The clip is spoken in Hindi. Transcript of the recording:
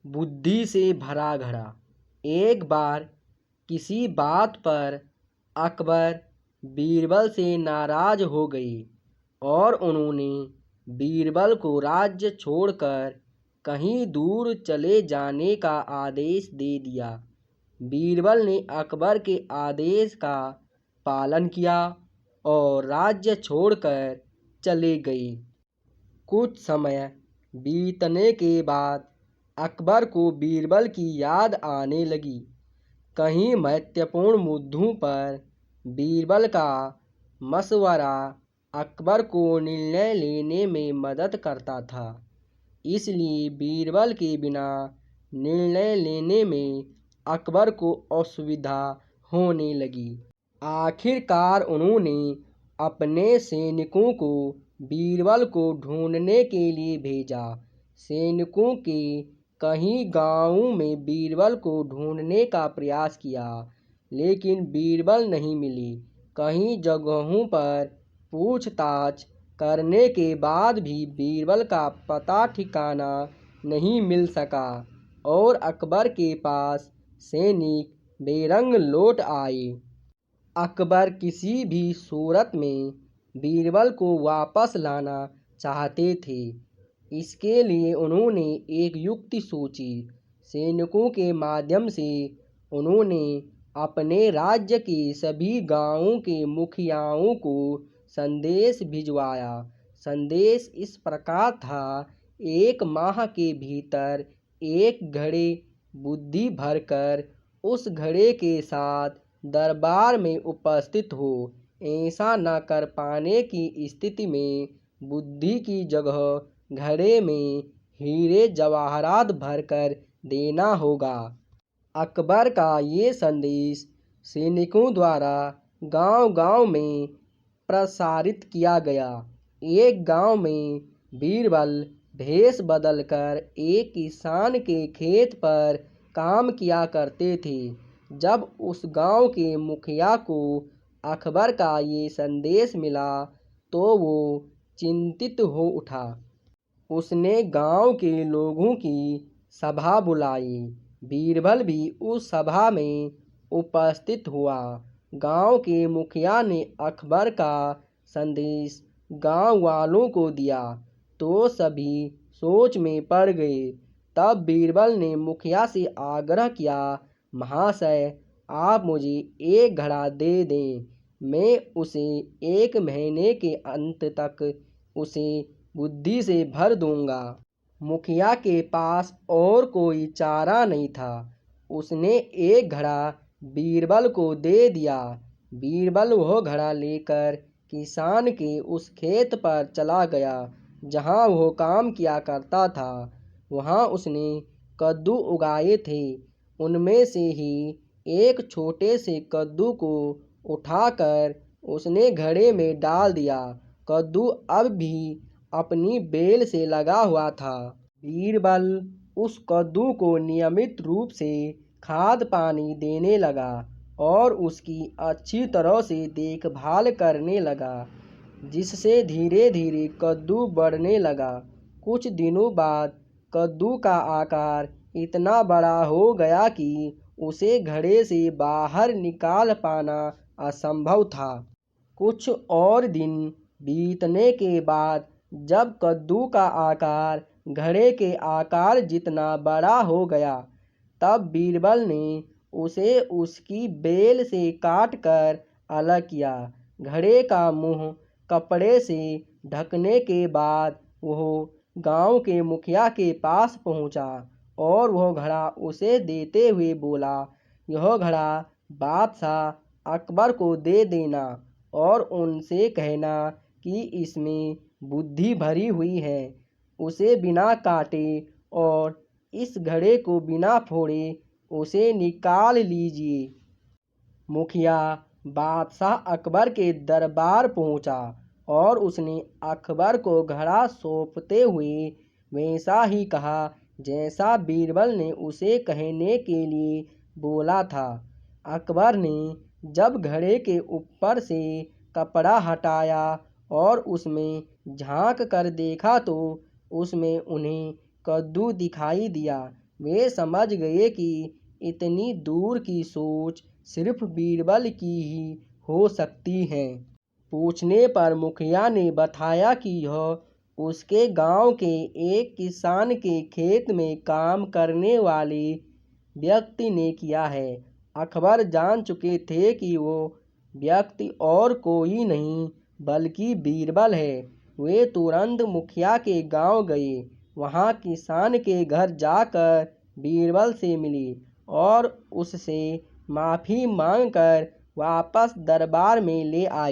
बुद्धि से भरा घड़ा। एक बार किसी बात पर अकबर बीरबल से नाराज हो गए और उन्होंने बीरबल को राज्य छोड़कर कहीं दूर चले जाने का आदेश दे दिया। बीरबल ने अकबर के आदेश का पालन किया और राज्य छोड़कर चले गए। कुछ समय बीतने के बाद अकबर को बीरबल की याद आने लगी। कहीं महत्वपूर्ण मुद्दों पर बीरबल का मशवरा अकबर को निर्णय लेने में मदद करता था, इसलिए बीरबल के बिना निर्णय लेने में अकबर को असुविधा होने लगी। आखिरकार उन्होंने अपने सैनिकों को बीरबल को ढूंढने के लिए भेजा। सैनिकों के कई गांवों में बीरबल को ढूंढने का प्रयास किया, लेकिन बीरबल नहीं मिली। कई जगहों पर पूछताछ करने के बाद भी बीरबल का पता ठिकाना नहीं मिल सका और अकबर के पास सैनिक बेरंग लौट आए। अकबर किसी भी सूरत में बीरबल को वापस लाना चाहते थे। इसके लिए उन्होंने एक युक्ति सोची। सैनिकों के माध्यम से उन्होंने अपने राज्य के सभी गांवों के मुखियाओं को संदेश भिजवाया। संदेश इस प्रकार था, 1 माह के भीतर एक घड़े बुद्धि भरकर उस घड़े के साथ दरबार में उपस्थित हो। ऐसा न कर पाने की स्थिति में बुद्धि की जगह घड़े में हीरे जवाहरात भरकर देना होगा। अकबर का ये संदेश सैनिकों द्वारा गांव-गांव में प्रसारित किया गया। एक गांव में बीरबल भेष बदलकर एक किसान के खेत पर काम किया करते थे। जब उस गांव के मुखिया को अकबर का ये संदेश मिला तो वो चिंतित हो उठा। उसने गांव के लोगों की सभा बुलाई। बीरबल भी उस सभा में उपस्थित हुआ। गांव के मुखिया ने अकबर का संदेश गांव वालों को दिया तो सभी सोच में पड़ गए। तब बीरबल ने मुखिया से आग्रह किया, महाशय, आप मुझे एक घड़ा दे दें, मैं उसे 1 महीने के अंत तक उसे बुद्धि से भर दूंगा। मुखिया के पास और कोई चारा नहीं था। उसने एक घड़ा बीरबल को दे दिया। बीरबल वह घड़ा लेकर किसान के उस खेत पर चला गया जहां वह काम किया करता था। वहां उसने कद्दू उगाए थे। उनमें से ही एक छोटे से कद्दू को उठाकर उसने घड़े में डाल दिया। कद्दू अब भी अपनी बेल से लगा हुआ था। बीरबल उस कद्दू को नियमित रूप से खाद पानी देने लगा और उसकी अच्छी तरह से देखभाल करने लगा, जिससे धीरे धीरे कद्दू बढ़ने लगा। कुछ दिनों बाद कद्दू का आकार इतना बड़ा हो गया कि उसे घड़े से बाहर निकाल पाना असंभव था। कुछ और दिन बीतने के बाद जब कद्दू का आकार घड़े के आकार जितना बड़ा हो गया, तब बीरबल ने उसे उसकी बेल से काटकर अलग किया। घड़े का मुंह कपड़े से ढकने के बाद वह गांव के मुखिया के पास पहुंचा और वह घड़ा उसे देते हुए बोला, यह घड़ा बादशाह अकबर को दे देना और उनसे कहना कि इसमें बुद्धि भरी हुई है। उसे बिना काटे और इस घड़े को बिना फोड़े उसे निकाल लीजिए। मुखिया बादशाह अकबर के दरबार पहुंचा और उसने अकबर को घड़ा सौंपते हुए वैसा ही कहा जैसा बीरबल ने उसे कहने के लिए बोला था। अकबर ने जब घड़े के ऊपर से कपड़ा हटाया और उसमें झांक कर देखा तो उसमें उन्हें कद्दू दिखाई दिया। वे समझ गए कि इतनी दूर की सोच सिर्फ बीरबल की ही हो सकती है। पूछने पर मुखिया ने बताया कि यह उसके गांव के एक किसान के खेत में काम करने वाले व्यक्ति ने किया है। अकबर जान चुके थे कि वो व्यक्ति और कोई नहीं बल्कि बीरबल है। वे तुरंत मुखिया के गांव गए। वहां किसान के घर जाकर बीरबल से मिली और उससे माफ़ी मांगकर वापस दरबार में ले आई।